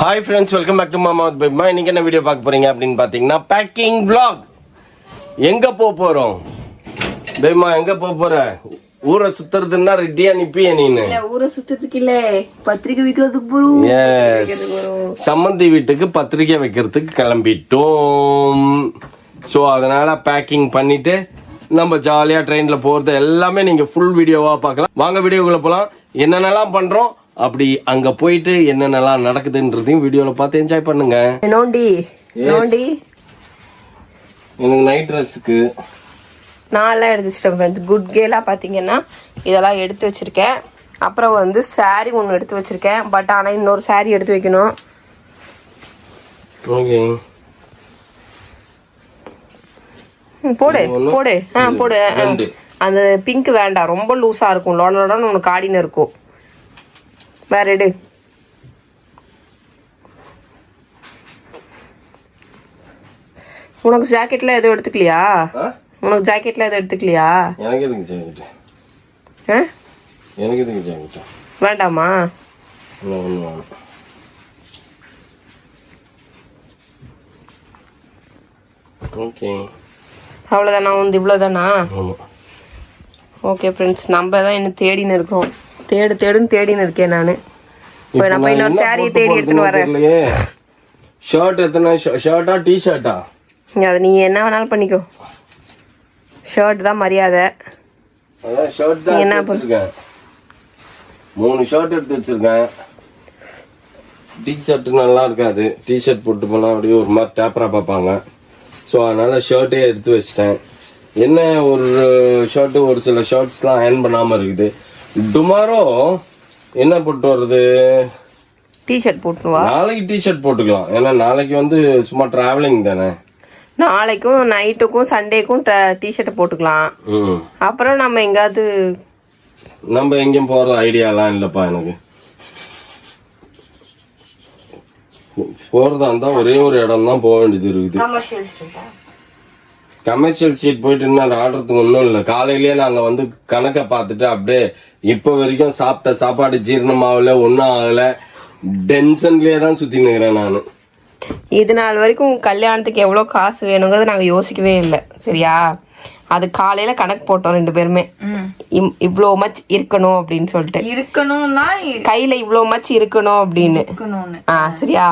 Hi friends, welcome back to மாமா with பைமா. இன்றைக்கி என்ன வீடியோ பார்க்க போகிறீங்க அப்படின்னு பார்த்தீங்கன்னா பேக்கிங் vlog. எங்கே போக போகிறோம் பைமா? எங்கே போக போகிற? ஊரை சுற்றுறதுன்னா ரெடியா நிப்பிய நீனு? ஊரை சுற்றுறதுக்கு இல்லை, பத்திரிக்கை வைக்கிறதுக்கு போகிறோம். எஸ், சம்மந்தி வீட்டுக்கு பத்திரிக்கை வைக்கிறதுக்கு கிளம்பிட்டோம். ஸோ அதனால் பேக்கிங் பண்ணிவிட்டு நம்ம ஜாலியாக ட்ரெயினில் போகிறது எல்லாமே நீங்கள் ஃபுல் வீடியோவாக பார்க்கலாம். வாங்க வீடியோக்குள்ளே போகலாம். என்னென்னலாம் பண்ணுறோம், அப்படி அங்க போயிட்டு என்னென்னலாம் நடக்குதுன்றதையும் வீடியோல பார்த்து என்ஜாய் பண்ணுங்க. நோண்டி நோண்டி எனக்கு நைட் ட்ரெஸ்க்கு நான்லாம் எடுத்து வச்சிட்டேன் ஃப்ரெண்ட்ஸ். குட் கேலா பார்த்தீங்கன்னா இதெல்லாம் எடுத்து வச்சிருக்கேன். அப்புறம் வந்து சாரி ஒன்று எடுத்து வச்சிருக்கேன். பட் ஆனால் இன்னொரு சாரி எடுத்து வைக்கணும். ஓகே, போடு போடு போடு. அந்த பிங்க் வேண்டாம், ரொம்ப லூஸா இருக்கும். லோடலோடன்னு ஒன்று காடின்னு இருக்கும். வேற எடு. உனக்கு ஜாக்கெட்ல எதுவும் எடுத்துக்கலையா? உனக்கு ஜாக்கெட்ல எதுவும் எடுத்துக்கலையா? எனக்கு எதுக்கு ஜாக்கெட்? எனக்கு எதுக்கு ஜாக்கெட்? வேண்டாமா? ஓகே, அவ்வளோதானா? வந்து இவ்வளோதானா? ஓகே ஃப்ரெண்ட்ஸ், நம்ம தான் என்ன தேடின்னு இருக்கோம். தேடின்னு இருக்கேன் நான். இப்போ நம்ம இன்னொரு சாரியை தேடி எடுத்துன்னு வரேன். ஷர்ட் எத்தனை? ஷர்ட்டா டிஷர்ட்டா? அது நீ என்ன வேணாலும் பண்ணிக்கோ. ஷர்ட் தான் மரியாதை. அதான் ஷர்ட் தான் என்ன வச்சிருக்கேன். 3 ஷர்ட் எடுத்து வச்சிருக்கேன். டிஷர்ட் நல்லா இருக்காது. டிஷர்ட் போட்டு போனால் அப்படியே ஒரு மாதிரி டேப்பராக பார்ப்பாங்க. ஸோ அதனால் ஷர்ட்டே எடுத்து வச்சிட்டேன். என்ன, ஒரு ஷர்ட்டு ஒரு சில ஷர்ட்ஸ்லாம் அயர்ன் பண்ணாமல் இருக்குது. டுமாரோ என்ன போட்டு வர்றது? டிஷர்ட் போட்டுவா. நாளைக்கு டிஷர்ட் போட்டுக்கலாம். ஏன்னா நாளைக்கு வந்து சும்மா டிராவலிங் தானே. நாளைக்கும் நைட்டுக்கும் சண்டேக்கும் டிஷர்ட்டை போட்டுக்கலாம். அப்புறம் நம்ம எங்காவது எங்கேயும் போகிற ஐடியாலாம் இல்லைப்பா. எனக்கு போகிறதா இருந்தால் ஒரே ஒரு இடம் தான் போக வேண்டியது இருக்குது. கமர்ஷியல் ஸ்ட்ரீட் போயிட்டு இன்னும் ஆடுறதுக்கு ஒன்றும் இல்லை. காலையிலேயே நாங்கள் வந்து கணக்கை பார்த்துட்டு அப்படியே இப்போ வரைக்கும் சாப்பிட்ட சாப்பாடு ஜீரணமாகல, ஒன்றும் ஆகலை. டென்ஷன்லேயே தான் சுற்றி நிற்கிறேன் நான். இது நாள் வரைக்கும் கல்யாணத்துக்கு எவ்வளோ காசு வேணுங்கிறது நாங்கள் யோசிக்கவே இல்லை. சரியா? அது காலையில கணக்கு போட்டோம் 2 பேருமே. இவ்வளோ மச் இருக்கணும் அப்படின்னு சொல்லிட்டு, இருக்கணும்னா கையில இவ்வளோ மச் இருக்கணும் அப்படின்னு. சரியா?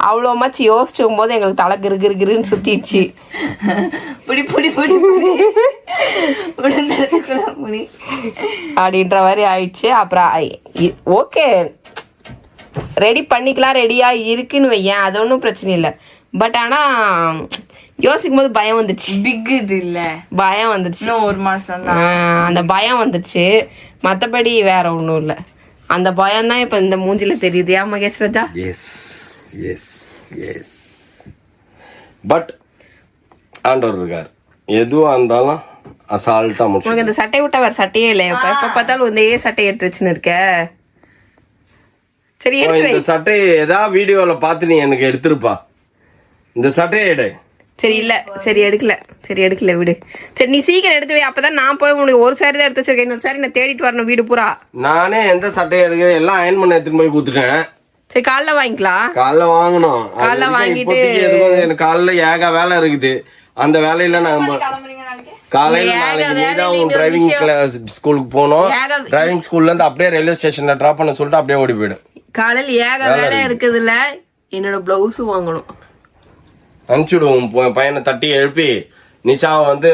அவ்வளோ மச் யோசிச்சும் போது எங்களுக்கு தலை கிருன்னு சுத்திடுச்சு. அப்படின்ற மாதிரி ஆயிடுச்சு. அப்புறம் ஓகே, ரெடி பண்ணிக்கலாம், ரெடியா இருக்குன்னு வையேன், அது ஒன்றும் பிரச்சனை இல்லை. பட் ஆனா யோசிக்கும் போது பயம் வந்துச்சு. பிக் இது இல்ல, பயம் வந்துச்சு. ஒரு மாசம் அந்த பயம் வந்துச்சு. மற்றபடி வேற ஒன்றும் இல்லை. அந்த பயம் தான் இப்ப இந்த மூஞ்சில தெரியுது. ஏன் மகேஷ் ராஜா? பட் ஆண்டவர் இருக்கார். எதுவா இருந்தாலும் அசால்ட்டா முடிச்சு. உனக்கு இந்த சட்டை விட்டா வேற சட்டையே இல்லை. எப்ப பார்த்தாலும் இந்த சட்டையை எடுத்து வச்சுன்னு இருக்க. சரி, இந்த சட்டையை ஏதாவது வீடியோல பார்த்து நீ எனக்கு எடுத்துருப்பா. இந்த சட்டையை எடு. சரி இல்ல, சரி எடுக்கல விடு. சரி நீ சீக்கிரம் எடுத்து வை. அப்பதான் நான் போய் உனக்கு ஒரு சாரி தான் எடுத்து வச்சிருக்கேன். இன்னொரு சாரி நான் தேடிட்டு வரணும் வீடு பூரா. நானே எந்த சட்டையை எடுக்க எல்லாம் அயன் பண்ண எடுத்துன்னு போய் கொடுத்துட்டேன். சரி காலைல வாங்கிக்கலாம். காலைல வாங்கணும். காலைல வாங்கிட்டு எனக்கு காலைல ஏக வேலை இருக்குது. அந்த வேலையில நாங்க காலையில டிரைவிங் ஸ்கூலுக்கு போனோம். டிரைவிங் ஸ்கூல்ல இருந்து அப்படியே ரயில்வே ஸ்டேஷன்ல டிராப் பண்ண சொல்லிட்டு அப்படியே ஓடி போயிடும். காலையில ஏக வேலை இருக்குதுல்ல. என்னோட பிளவுஸ் வாங்கணும். அனுப்பிச்சுடுவோம். பையனை தட்டி எழுப்பி நிஷாவை வந்து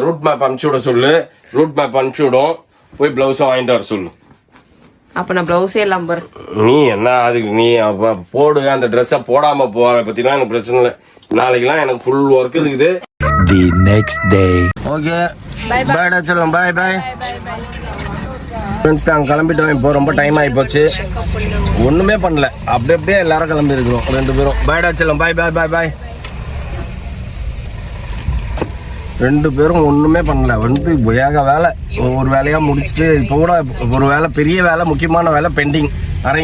ரூட் மேப் அனுப்பிச்சு விட சொல்லு. ரூட் மேப் அனுப்பிச்சு விடும். போய் பிளவுஸை வாங்கிட்டு வர சொல்லு. அப்ப நான் பிளவுஸே இல்லாம நீ என்ன அதுக்கு நீ போடு. அந்த ட்ரெஸ்ஸை போடாம போ. அதை பத்திலாம் எனக்கு பிரச்சனை இல்லை. நாளைக்கெல்லாம் எனக்கு ஃபுல் ஒர்க் இருக்குது. The next day. ஓகே, பாய்டா செல்லம். பாய் பாய் ஃப்ரெண்ட்ஸ். நாங்கள் கிளம்பிட்டோம். இப்போ ரொம்ப டைம் ஆகி போச்சு. ஒன்றுமே பண்ணல. அப்படியே எல்லாரும் கிளம்பி இருக்கிறோம் 2 பேரும். பாய்டா செல்லம். பாய் பாய் பாய் பாய். 2 பேரும் ஒன்றுமே பண்ணல. வந்து ஏக வேலை. ஒவ்வொரு வேலையாக முடிச்சுட்டு இப்போ கூட ஒரு வேலை, பெரிய வேலை, முக்கியமான வேலை பெண்டிங்.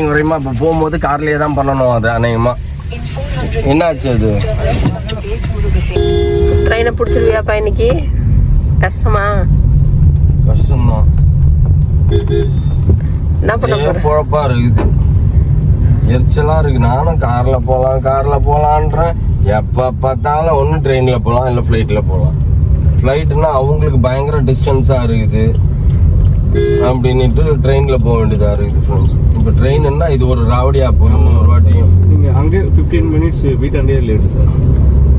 குறையுமா இப்போ போகும்போது கார்லேயே தான் பண்ணணும். அது அநேகமாக என்னாச்சு? அது ட்ரெயினை பிடிச்சிருவியாப்பா இன்னைக்கு? கஷ்டம்தான். என்ன பண்ண போற? பொழப்பா இருக்குது. எரிச்சலா இருக்கு. நானும் கார்ல போலான்றேன். எப்ப பார்த்தாலும் ஒண்ணு ட்ரெயின்ல போலாம் இல்ல ஃபிளைட்ல போலாம். ஃபிளைட்னா அவங்களுக்கு பயங்கர டிஸ்டன்ஸா இருக்குது அப்படின்ட்டு ட்ரெயின்ல போக வேண்டியதா இருக்குது ஃப்ரெண்ட்ஸ். இப்போ ட்ரெயின்னா இது ஒரு ராவடியா போகும் ஒரு வாட்டியும். நீங்க அங்கே 15 மினிட்ஸ் வீட்டாண்டே லேட்டு சார்.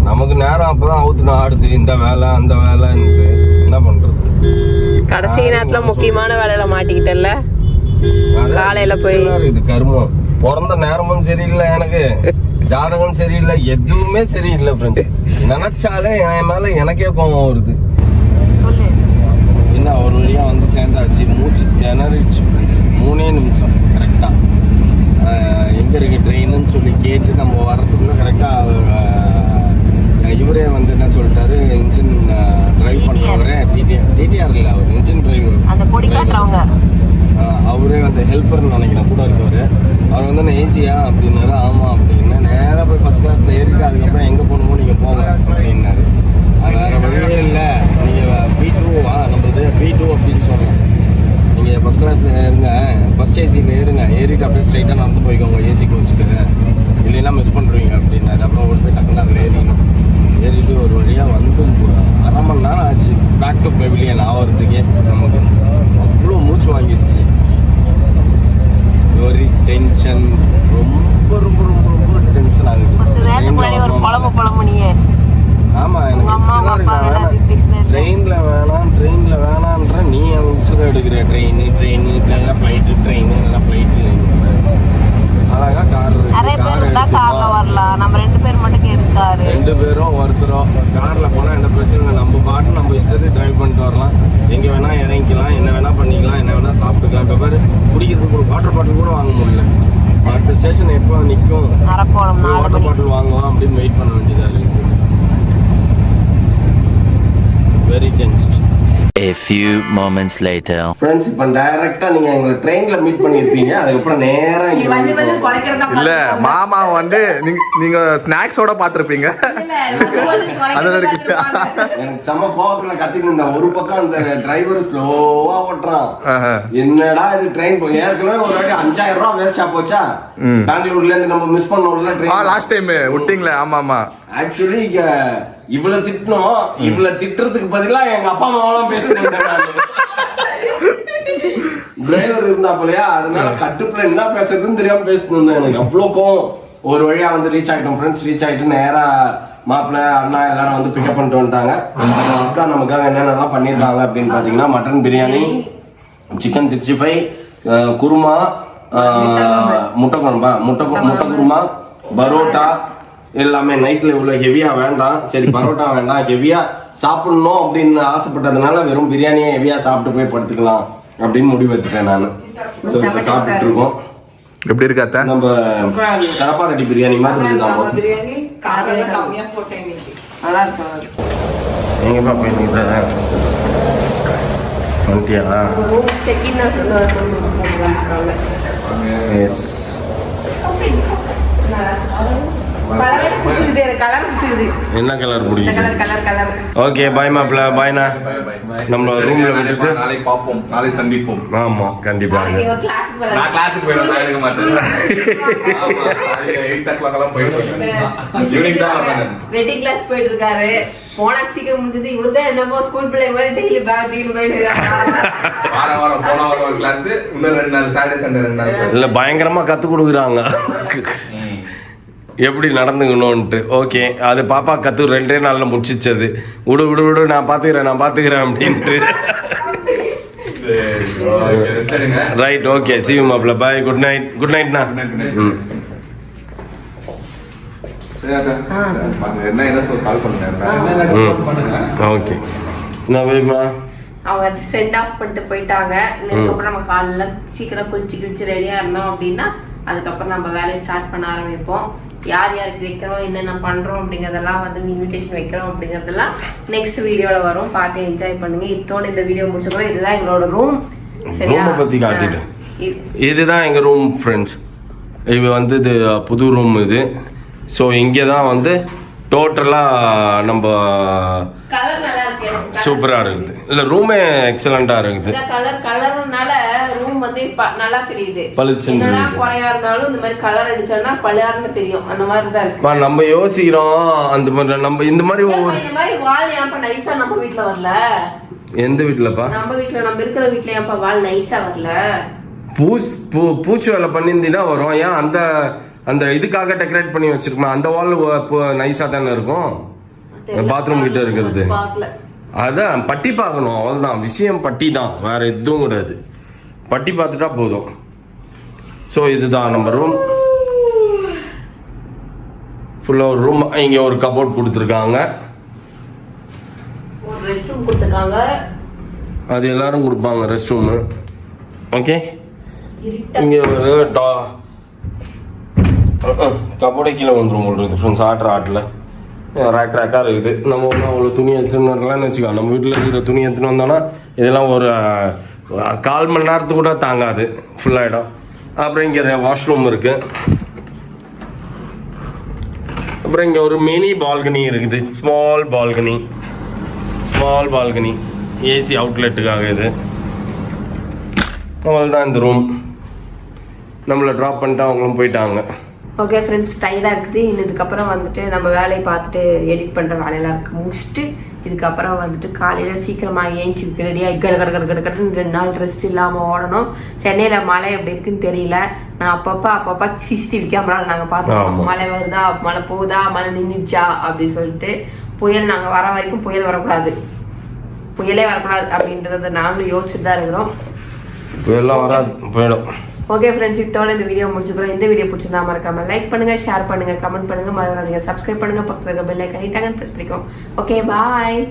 நமக்கு நேரம் அப்பதான் அவுத்து ஆடுது, இந்த வேலை அந்த வேலைன்ட்டு என்ன பண்றது. கடைசி நேரத்துல முக்கியமான வேலையில மாட்டிக்கிட்டல. காலையில போய் இது கர்மம். பிறந்த நேரமும் சரியில்லை, எனக்கு ஜாதகம் சரியில்லை, எதுவுமே சரியில்லை ஃப்ரெண்ட்ஸ். நினைச்சாலே என் மேல எனக்கே கோபம் வருது. என்ன ஒரு வழியா வந்து சேர்ந்தாச்சு. மூச்சு திணறிச்சு ஃப்ரெண்ட்ஸ். 3 நிமிஷம் கரெக்டா எங்க இருக்கு ட்ரெயின்னு சொல்லி கேட்டு நம்ம வர்றதுக்குள்ள கரெக்டா இவரே வந்து என்ன சொல்லிட்டாரு, இன்ஜின் டிரைவ் பண்றவரே டிடிஆர் இல்லை, அவர் இன்ஜின் டிரைவர் அவரே வந்து ஹெல்ப்பர்னு நினைக்கிறேன் கூட இருக்கவர். அவர் வந்து நான் ஏசியா அப்படின்னாரு. ஆமாம் அப்படின்னா நேராக போய் ஃபர்ஸ்ட் கிளாஸில் ஏறிட்டு அதுக்கப்புறம் எங்கே போகணுமோ நீங்கள் போங்க அப்படின்னாரு. அது வேறு வழியே இல்லை, நீங்கள் B2 நம்மளது B2 அப்படின்னு சொல்லலாம். நீங்கள் ஃபர்ஸ்ட் கிளாஸில் ஏறுங்க, ஃபர்ஸ்ட் ஏசியில் ஏறுங்க, ஏறிட்டு அப்படியே ஸ்ட்ரைட்டாக நடந்து போய்க்கோங்க ஏசி கோச்சுக்கு, இல்லைன்னா மிஸ் பண்ணுறீங்க அப்படின்னாரு. அப்புறம் ஒரு போய் டக்குன்னு அதில் ஏறிட்டு ஒரு வழியாக வந்து 1/2 மணி நேரம் ஆச்சு பேக் டு பெவிலியன் ஆகிறதுக்கே. நமக்கு அவ்வளோ மூச்சு வாங்கிடுச்சு. ஒரு டென்ஷன், ரொம்ப ரொம்ப ரொம்ப ரொம்ப டென்ஷன் ஆகுது. ஆமா, எனக்கு ட்ரெயின்ல வேணான்ற நீ உசுரை எடுக்கிற. ட்ரெயின் இல்லைன்னா ஃப்ளைட்டு, ட்ரெயின் இல்லைன்னா ஃப்ளைட்டு. அழகா கார்ல வரலாம். நம்ம 2 பேர் மட்டும் இருக்காரு. 2 பேரும் ஒருத்தரும் கார்ல போனா எந்த பிரச்சனையும் இல்லை. நம்ம பாட்டு நம்ம இஷ்டத்துக்கு டிரைவ் பண்ணிட்டு வரலாம். எங்க வேணா இறங்கிக்கலாம், என்ன வேணா பண்ணிக்கலாம், என்ன வேணா சாப்பிட்டுக்கலாம். இப்போ பேர் குடிக்கிறதுக்கு ஒரு வாட்டர் பாட்டில் கூட வாங்க முடியல. அடுத்த ஸ்டேஷன் எப்போ நிற்கும், வாட்டர் பாட்டில் வாங்குவோம் அப்படின்னு வெயிட் பண்ண வேண்டியதா இருக்கு. Very tensed. A few moments later. Friends, இப்போ டைரக்டா நீங்க எங்களை ட்ரெயின்ல மீட் பண்ணிருப்பீங்க. அதுக்கப்புறம் நேரா இல்ல மாமா வந்து நீங்க ஸ்நாக்ஸோட பாத்திருப்பீங்க. எனக்கு செம்ம கோவத்துல கத்திட்டு இருந்தேன். ஒரு பக்கம் அந்த டிரைவர் ஸ்லோவா ஓட்டுறான். என்னடா இது ட்ரெயின் போய் ஏற்கனவே ஒரு வாட்டி 5000 ரூபாய் வேஸ்டா போச்சா. பெங்களூர்ல இருந்து நம்ம மிஸ் பண்ணோம்ல ட்ரெயின். Last time விட்டீங்களே. ஆமா ஆக்சுவலி இவ்வளவு திட்டணும். இவ்வளவு திட்டுறதுக்கு பதிலா எங்க அப்பா அம்மாவெல்லாம் பேசிட்டு டிரைவர் இருந்தாப்பலையா, அதனால கட்டுப்புல என்ன பேசுறதுன்னு தெரியாம பேசிட்டு இருந்தேன். எனக்கு அவ்வளோ கோவம். ஒரு வழியா வந்து ரீச் ஆகிட்டோம் ஃப்ரெண்ட்ஸ். ரீச் ஆகிட்டு நேரா மாப்பிள்ளை அண்ணா எல்லாரும் வந்து பிக்கப் பண்ணிட்டு வந்துட்டாங்க. அக்கா நமக்காக என்னென்னலாம் பண்ணியிருக்காங்க அப்படின்னு பார்த்தீங்கன்னா, மட்டன் பிரியாணி, சிக்கன் 65, குருமா, முட்டை குழம்பா, முட்டை குருமா, பரோட்டா எல்லாமே. நைட்டில் இவ்வளோ ஹெவியாக வேண்டாம், சரி பரோட்டா வேண்டாம், ஹெவியாக சாப்பிடணும் அப்படின்னு ஆசைப்பட்டதுனால வெறும் பிரியாணியை ஹெவியாக சாப்பிட்டு போய் படுத்துக்கலாம் அப்படின்னு முடிவு எடுத்துட்டேன் நான். ஸோ இப்போ சாப்பிட்டுட்டு இருக்கோம். எப்படி இருக்காத்த? நம்ம கரப்பா கட்டி பிரியாணி மாதிரி இருக்குதாமா. எங்கப்பா போயிருந்தீங்க வந்துட்டியா? எஸ். என்ன கலர் பிடிக்குது? ஓகே பாய் மாப்பிள்ள. பாய்ண்ணா. நம்ம ரூம்ல விட்டுட்டு நாளைக்கு பாப்போம், நாளைக்கு சந்திப்போம். ஆமா கண்டிப்பா. நான் கிளாஸுக்கு போயிடுவேன், நான் இருக்க மாட்டேன். ஆமா 8 o'clock எல்லாம் போயிடுவேன். ஈவினிங் தான் வரேன். வெட்டிங் கிளாஸ் போயிட்டு இருக்காரு. போன சீக்கிரம் முடிஞ்சது. இவர்தான் என்னமோ ஸ்கூல் பிள்ளை மாதிரி டெய்லி பேக் தூக்கிட்டு போயிடுறாங்க. வாரம் போன வாரம் ஒரு கிளாஸ், இன்னும் 2 நாள் சாட்டர்டே சண்டே 2 நாள் இல்ல பயங்கரமா கத்து கொடுக்குறாங்க எப்படி நடந்துக்கணும்ன்ட்டு. ஓகே, அது பாப்பா கத்து 2 நாள்ல முடிச்சிச்சது. விடு நான் பாத்துக்கிறேன் அப்படின்ட்டு. ரைட், ஓகே, see you மாப்ள. பை, குட் நைட்ண்ணா. ஓகே. நான் வேமா அவங்க சென்ட் ஆஃப் பண்ணிட்டு போயிட்டாங்க. இதுக்கப்புறம் நம்ம காலைல சீக்கிரம் குளிச்சு ரெடியா இருந்தோம் அப்படின்னா அதுக்கப்புறம் நம்ம வேலையை ஸ்டார்ட் பண்ண ஆரம்பிப்போம். யார் யாருக்கு வைக்கிறோம், என்னென்ன பண்றோம் அப்படிங்கறதெல்லாம் வந்து இன்விடேஷன் வைக்கிறோம் அப்படிங்கறதெல்லாம் நெக்ஸ்ட் வீடியோல வரும். பார்த்து என்ஜாய் பண்ணுங்க. இதோட இந்த வீடியோ முடிச்சுக்கிறோம். இதுதான் எங்களோட ரூம் பத்தி காட்டிட்டேன். இதுதான் எங்க ரூம் ஃப்ரெண்ட்ஸ். இது வந்து இது புது ரூம் இது. ஸோ இங்கே தான் வந்து டோட்டலாக நம்ம சூப்பராக இருக்குது. இல்லை ரூமே எக்ஸலண்ட்டாக இருக்குது. கலர்னால ரூம் ரூம் வந்து நல்லா தெரியுது. பளிச்சுன்னு என்னதான் தெரியுது. குறையா இருந்தாலும் இந்த மாதிரி கலர் அடிச்சோம்னா பளியார்னு தெரியும். அந்த மாதிரி தான் இருக்கு. நம்ம யோசிக்கிறோம் அந்த மாதிரி நம்ம இந்த மாதிரி இந்த மாதிரி வால் ஏன்ப்பா நைஸா நம்ம வீட்ல வரல? எந்த வீட்டுலப்பா? நம்ம வீட்ல நம்ம இருக்கிற வீட்ல ஏன்ப்பா வால் நைஸா வரல? பூச்சி வேலை பண்ணியிருந்தீங்கன்னா வரும். ஏன் அந்த அந்த இதுக்காக டெக்கரேட் பண்ணி வச்சிருக்கோம். அந்த வால் நைஸா தானே இருக்கும். பாத்ரூம் கிட்ட இருக்கிறது அதான் பட்டி பார்க்கணும். அவ்வளோதான் விஷயம், பட்டி தான், வேற எதுவும் கிடையாது. பட்டி பார்த்துட்டா போதும். ஸோ இதுதான் நம்ம ரூம். ஃபுல்லாக ஒரு ரூம். இங்கே ஒரு கபோர்ட் கொடுத்துருக்காங்க. ஒரு ரெஸ்ட் ரூம் கொடுத்துருக்காங்க. அது எல்லாரும் கொடுப்பாங்க ரெஸ்ட் ரூமு. ஓகே, இங்கே ஒரு கபோர்டே கீழே வந்துடும் உங்களுக்கு ஃப்ரெண்ட்ஸ். ஆட்டில் ரேக்காக இருக்குது. நம்ம ஒன்றும் அவ்வளோ துணி எடுத்துன்னு வச்சுக்கோ. நம்ம வீட்டில் இருக்கிற துணி எடுத்துன்னு வந்தோன்னா இதெல்லாம் ஒரு 1/4 மணி நேரத்துக்கு கூட தாங்காது, ஃபுல்லாகிடும். அப்புறம் இங்கே வாஷ்ரூம் இருக்குது. அப்புறம் இங்கே ஒரு மினி பால்கனி இருக்குது. ஸ்மால் பால்கனி ஏசி அவுட்லெட்டுக்காக இது. அவ்வளோதான் இந்த ரூம். நம்மளை ட்ராப் பண்ணிட்டு அவங்களும் போயிட்டாங்க. ஓகே ஃப்ரெண்ட்ஸ், டயர்டாக இருக்குது. இதுக்கப்புறம் வந்துட்டு நம்ம வேலையை பார்த்துட்டு எடிட் பண்ணுற வேலையெல்லாம் இருக்குது முடிச்சுட்டு இதுக்கப்புறம் வந்துட்டு காலையில் சீக்கிரமாக ஏஞ்சி ரெடியாக கடன்னு 2 நாள் ரெஸ்ட் இல்லாமல் ஓடணும். சென்னையில் மழை எப்படி இருக்குன்னு தெரியல. நான் அப்பப்போ சிசிடிவி கேமராவில் நாங்கள் பார்த்தோம். மழை வருதா, மழை போகுதா, மழை நின்றுச்சா அப்படி சொல்லிட்டு. புயல் நாங்கள் வர வரைக்கும் புயலே வரக்கூடாது அப்படின்றத நாங்களும் யோசிச்சுட்டு தான் இருக்கிறோம். புயல்லாம் வராது, போயிடும். ஓகே ஃப்ரெண்ட்ஸ், இதோட இந்த வீடியோ முடிச்சுக்கிறோம். இந்த வீடியோ பிடிச்சிருந்தா மறக்காம லைக் பண்ணுங்க, ஷேர் பண்ணுங்க, கமெண்ட் பண்ணுங்க, மறக்காதீங்க சப்ஸ்கிரைப் பண்ணுங்க, பக்கத்துல பெல் ஐகான் பிரஸ் பண்ணிக்கோங்க. ஓகே, பாய்.